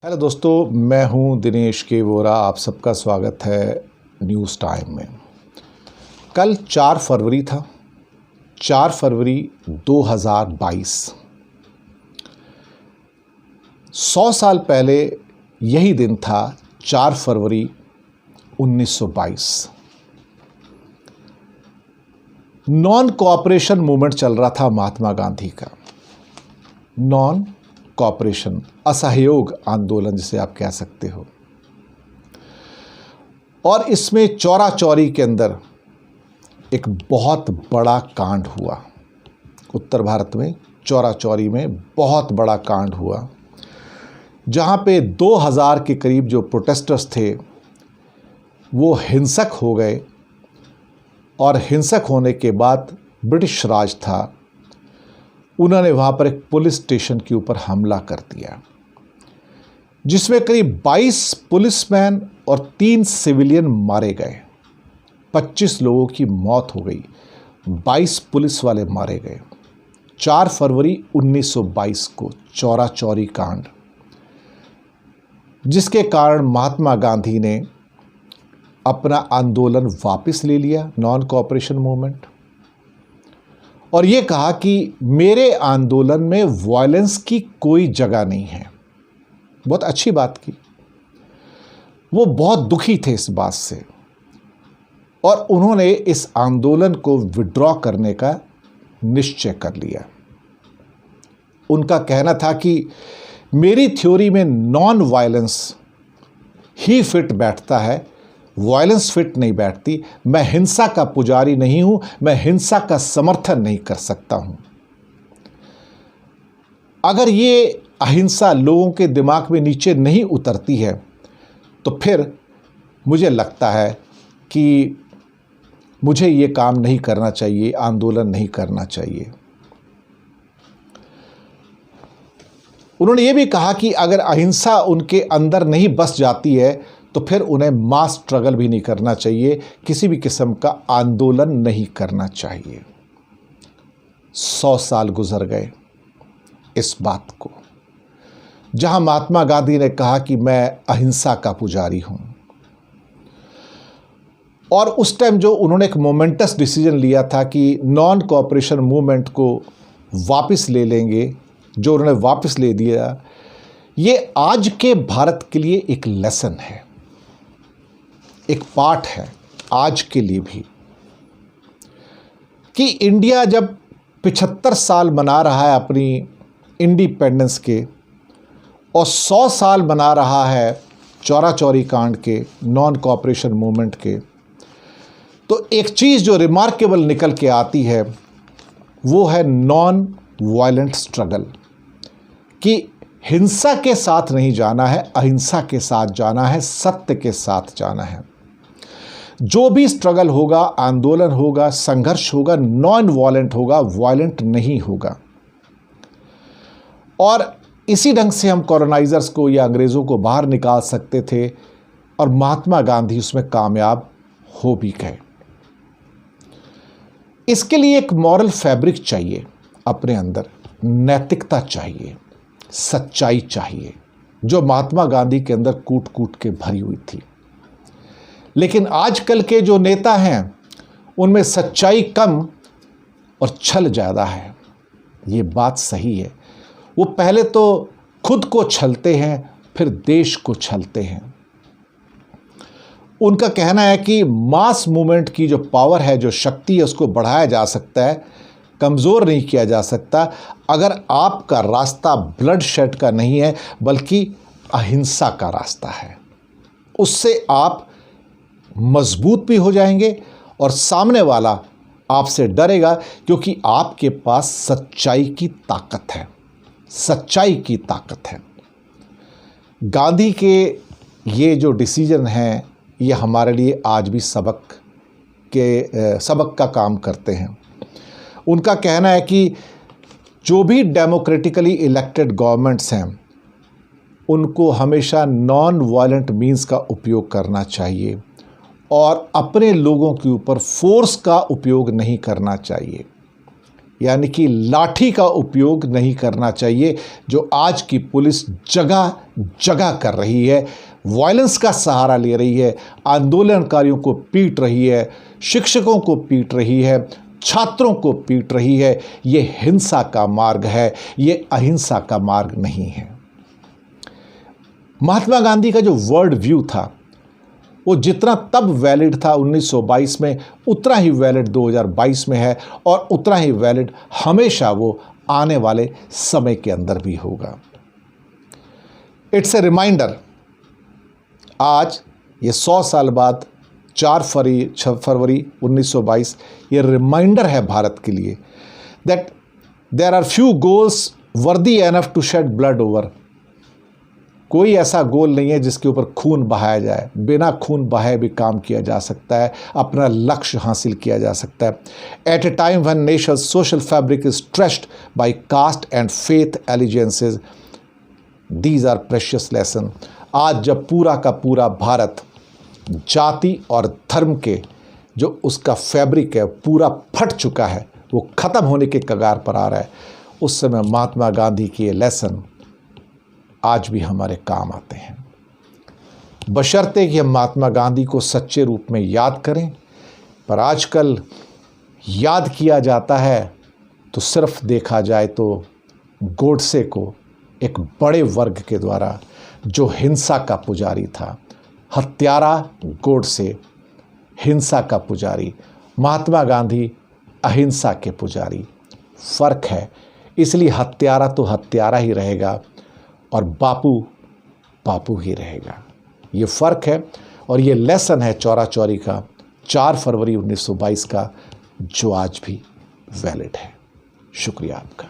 Hello दोस्तों, मैं हूं दिनेश के वोरा। आप सबका स्वागत है न्यूज़ टाइम में। कल 4 फरवरी था, 4 फरवरी 2022। 100 साल पहले यही दिन था, 4 फरवरी 1922। नॉन कोऑपरेशन मूवमेंट चल रहा था महात्मा गांधी का। नॉन कोऑपरेशन, असहयोग आंदोलन जिसे आप कह सकते हो। और इसमें चौरा चौरी के अंदर एक बहुत बड़ा कांड हुआ। उत्तर भारत में चौरा चौरी में बहुत बड़ा कांड हुआ, जहां पे 2000 के करीब जो प्रोटेस्टर्स थे वो हिंसक हो गए। और हिंसक होने के बाद ब्रिटिश राज था, उन्होंने वहाँ पर एक पुलिस स्टेशन के ऊपर हमला कर दिया, जिसमें करीब 22 पुलिसमैन और 3 सिविलियन मारे गए। 25 लोगों की मौत हो गई, 22 पुलिस वाले मारे गए। 4 फरवरी 1922 को चौरा चौरी कांड, जिसके कारण महात्मा गांधी ने अपना आंदोलन वापस ले लिया, नॉन कोऑपरेशन मूवमेंट, और ये कहा कि मेरे आंदोलन में वायलेंस की कोई जगह नहीं है। बहुत अच्छी बात की। वो बहुत दुखी थे इस बात से, और उन्होंने इस आंदोलन को विड्रॉ करने का निश्चय कर लिया। उनका कहना था कि मेरी थ्योरी में नॉन वायलेंस ही फिट बैठता है, वायलेंस फिट नहीं बैठती। मैं हिंसा का पुजारी नहीं हूं, मैं हिंसा का समर्थन नहीं कर सकता हूं। अगर ये अहिंसा लोगों के दिमाग में नीचे नहीं उतरती है तो फिर मुझे लगता है कि मुझे ये काम नहीं करना चाहिए, आंदोलन नहीं करना चाहिए। उन्होंने ये भी कहा कि अगर अहिंसा उनके अंदर नहीं बस जाती है तो फिर उन्हें मास स्ट्रगल भी नहीं करना चाहिए, किसी भी किस्म का आंदोलन नहीं करना चाहिए। 100 साल गुजर गए इस बात को, जहां महात्मा गांधी ने कहा कि मैं अहिंसा का पुजारी हूं। और उस टाइम जो उन्होंने एक मोमेंटस डिसीजन लिया था कि नॉन कोऑपरेशन मूवमेंट को वापस ले लेंगे, जो उन्होंने वापस ले दिया, ये आज के भारत के लिए एक लेसन है, एक पाठ है आज के लिए भी, कि इंडिया जब 75 साल मना रहा है अपनी इंडिपेंडेंस के, और 100 साल मना रहा है चौरा चौरी कांड के, नॉन कोऑपरेशन मूवमेंट के, तो एक चीज़ जो रिमार्केबल निकल के आती है वो है नॉन वायलेंट स्ट्रगल, कि हिंसा के साथ नहीं जाना है, अहिंसा के साथ जाना है, सत्य के साथ जाना है। जो भी स्ट्रगल होगा, आंदोलन होगा, संघर्ष होगा, नॉन वायलेंट होगा, वायलेंट नहीं होगा। और इसी ढंग से हम कॉलोनाइजर्स को या अंग्रेज़ों को बाहर निकाल सकते थे, और महात्मा गांधी उसमें कामयाब हो भी गए। इसके लिए एक मॉरल फैब्रिक चाहिए अपने अंदर, नैतिकता चाहिए, सच्चाई चाहिए, जो महात्मा गांधी के अंदर कूट कूट के भरी हुई थी। लेकिन आजकल के जो नेता हैं उनमें सच्चाई कम और छल ज़्यादा है। ये बात सही है। वो पहले तो खुद को छलते हैं, फिर देश को छलते हैं। उनका कहना है कि मास मूवमेंट की जो पावर है, जो शक्ति है, उसको बढ़ाया जा सकता है, कमज़ोर नहीं किया जा सकता, अगर आपका रास्ता ब्लड शेड का नहीं है बल्कि अहिंसा का रास्ता है। उससे आप मजबूत भी हो जाएंगे और सामने वाला आपसे डरेगा, क्योंकि आपके पास सच्चाई की ताकत है, सच्चाई की ताकत है। गांधी के ये जो डिसीजन हैं, ये हमारे लिए आज भी सबक का काम करते हैं। उनका कहना है कि जो भी डेमोक्रेटिकली इलेक्टेड गवर्नमेंट्स हैं, उनको हमेशा नॉन वायलेंट मीन्स का उपयोग करना चाहिए, और अपने लोगों के ऊपर फोर्स का उपयोग नहीं करना चाहिए। यानी कि लाठी का उपयोग नहीं करना चाहिए, जो आज की पुलिस जगह जगह कर रही है। वायलेंस का सहारा ले रही है, आंदोलनकारियों को पीट रही है, शिक्षकों को पीट रही है, छात्रों को पीट रही है। ये हिंसा का मार्ग है, ये अहिंसा का मार्ग नहीं है। महात्मा गांधी का जो वर्ल्ड व्यू था वो जितना तब वैलिड था 1922 में, उतना ही वैलिड 2022 में है, और उतना ही वैलिड हमेशा वो आने वाले समय के अंदर भी होगा। इट्स ए रिमाइंडर, आज ये 100 साल बाद 4 फरवरी 1922 ये रिमाइंडर है भारत के लिए that there are few goals worthy enough to shed blood over. कोई ऐसा गोल नहीं है जिसके ऊपर खून बहाया जाए, बिना खून बहाए भी काम किया जा सकता है, अपना लक्ष्य हासिल किया जा सकता है। At a time when nations social fabric is stressed by caste and faith allegiances, these are precious lesson. आज जब पूरा का पूरा भारत जाति और धर्म के जो उसका फैब्रिक है पूरा फट चुका है, वो ख़त्म होने के कगार पर आ रहा है, उस समय महात्मा गांधी की ये लेसन आज भी हमारे काम आते हैं, बशर्ते कि हम महात्मा गांधी को सच्चे रूप में याद करें। पर आजकल याद किया जाता है तो सिर्फ देखा जाए तो गोडसे को एक बड़े वर्ग के द्वारा, जो हिंसा का पुजारी था, हत्यारा गोडसे हिंसा का पुजारी, महात्मा गांधी अहिंसा के पुजारी। फ़र्क है, इसलिए हत्यारा तो हत्यारा ही रहेगा और बापू बापू ही रहेगा। ये फ़र्क है और ये लेसन है चौरा चौरी का 4 फरवरी 1922 का, जो आज भी वैलिड है। शुक्रिया आपका।